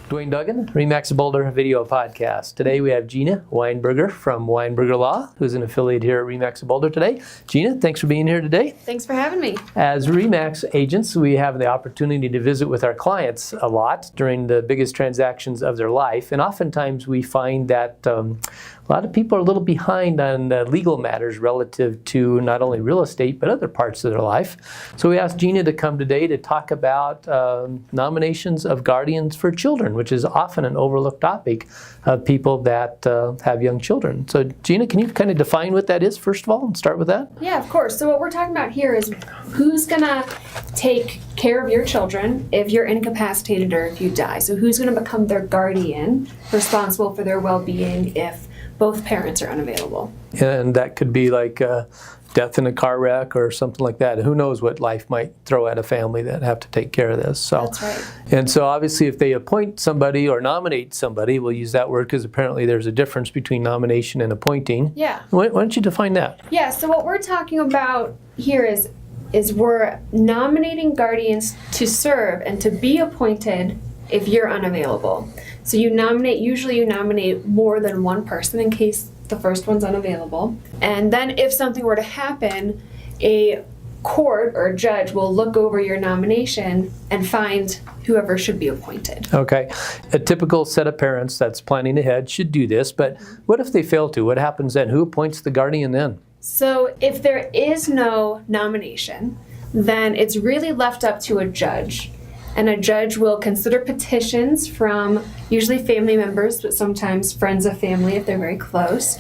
Dwayne Duggan, RE/MAX Boulder Video Podcast. Today we have Gina Weinberger from Weinberger Law, who's an affiliate here at RE/MAX Boulder today. Gina, thanks for being here today. Thanks for having me. As RE/MAX agents, we have the opportunity to visit with our clients a lot during the biggest transactions of their life, and oftentimes we find that a lot of people are a little behind on legal matters relative to not only real estate but other parts of their life. So we asked Gina to come today to talk about nominations of guardians for children, which is often an overlooked topic of people that have young children. So Gina, can you kind of define what that is first of all and start with that? Yeah, of course. So what we're talking about here is who's going to take care of your children if you're incapacitated or if you die. So who's going to become their guardian, responsible for their well-being if both parents are unavailable. And that could be like death in a car wreck or something like that. Who knows what life might throw at a family that have to take care of this. So, that's right. And so obviously if they appoint somebody or nominate somebody, we'll use that word because apparently there's a difference between nomination and appointing. Yeah. Why don't you define that? Yeah, so what we're talking about here is we're nominating guardians to serve and to be appointed if you're unavailable. So usually you nominate more than one person in case the first one's unavailable. And then if something were to happen, a court or a judge will look over your nomination and find whoever should be appointed. Okay. A typical set of parents that's planning ahead should do this, but what if they fail to? What happens then? Who appoints the guardian then? So if there is no nomination, then it's really left up to a judge. And a judge will consider petitions from usually family members, but sometimes friends of family if they're very close.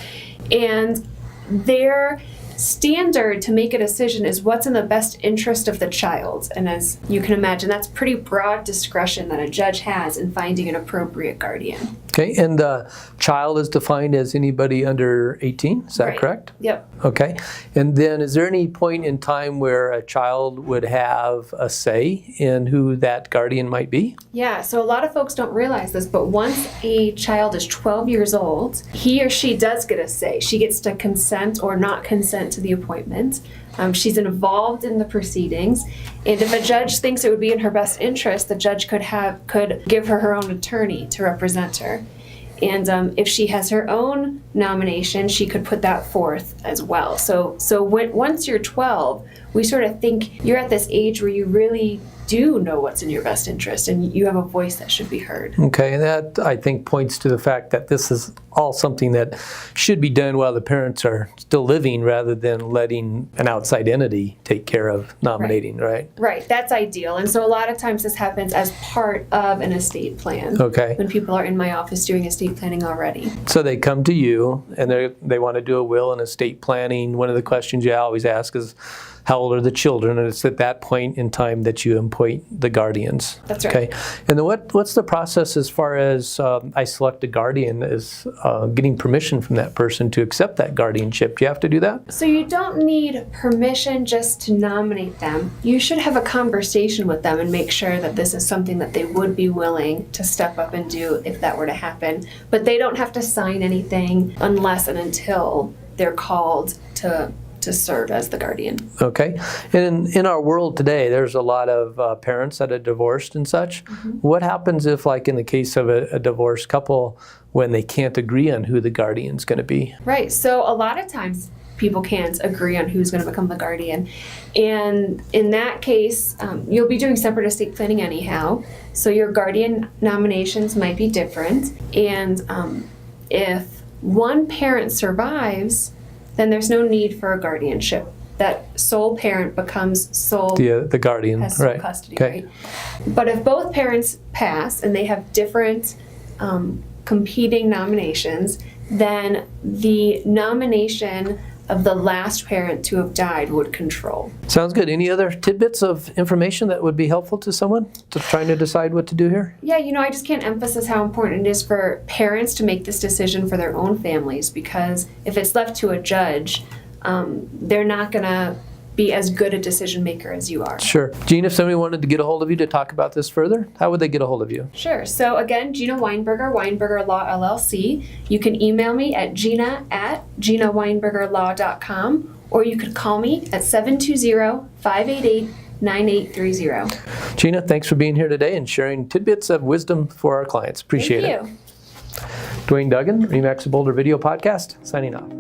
And their standard to make a decision is what's in the best interest of the child. And as you can imagine, that's pretty broad discretion that a judge has in finding an appropriate guardian. Okay, and the child is defined as anybody under 18, is that Right. correct? Yep. Okay, and then is there any point in time where a child would have a say in who that guardian might be? Yeah, so a lot of folks don't realize this, but once a child is 12 years old, he or she does get a say. She gets to consent or not consent to the appointment. She's involved in the proceedings, and if a judge thinks it would be in her best interest, the judge could give her own attorney to represent her. And if she has her own nomination, she could put that forth as well. So once you're 12, we sort of think you're at this age where you really do know what's in your best interest and you have a voice that should be heard. Okay, and that I think points to the fact that this is all something that should be done while the parents are still living rather than letting an outside entity take care of nominating, right? Right, that's ideal. And so a lot of times this happens as part of an estate plan. Okay. When people are in my office doing estate planning already. So they come to you and they want to do a will and estate planning. One of the questions you always ask is, how old are the children? And it's at that point in time that you appoint the guardians. That's right. Okay. And then what's the process as far as I select a guardian, is getting permission from that person to accept that guardianship? Do you have to do that? So you don't need permission just to nominate them. You should have a conversation with them and make sure that this is something that they would be willing to step up and do if that were to happen. But they don't have to sign anything unless and until they're called to serve as the guardian. Okay. And in our world today, there's a lot of parents that are divorced and such. Mm-hmm. What happens if, like in the case of a divorced couple, when they can't agree on who the guardian's going to be? Right. So a lot of times people can't agree on who's going to become the guardian. And in that case, you'll be doing separate estate planning anyhow. So your guardian nominations might be different. And if one parent survives, then there's no need for a guardianship. That sole parent becomes sole, the guardian, has sole right? custody, Okay. right? But if both parents pass and they have different competing nominations, then the nomination of the last parent to have died would control. Sounds good. Any other tidbits of information that would be helpful to someone to trying to decide what to do here? Yeah, I just can't emphasize how important it is for parents to make this decision for their own families, because if it's left to a judge, they're not going to be as good a decision maker as you are. Sure. Gina, if somebody wanted to get a hold of you to talk about this further, how would they get a hold of you? Sure. So again, Gina Weinberger, Weinberger Law LLC. You can email me at gina@ginaweinbergerlaw.com, or you could call me at 720-588 888-9830. Gina, thanks for being here today and sharing tidbits of wisdom for our clients. Appreciate Thank you. it. Dwayne Duggan, Remax Boulder Video Podcast, signing off.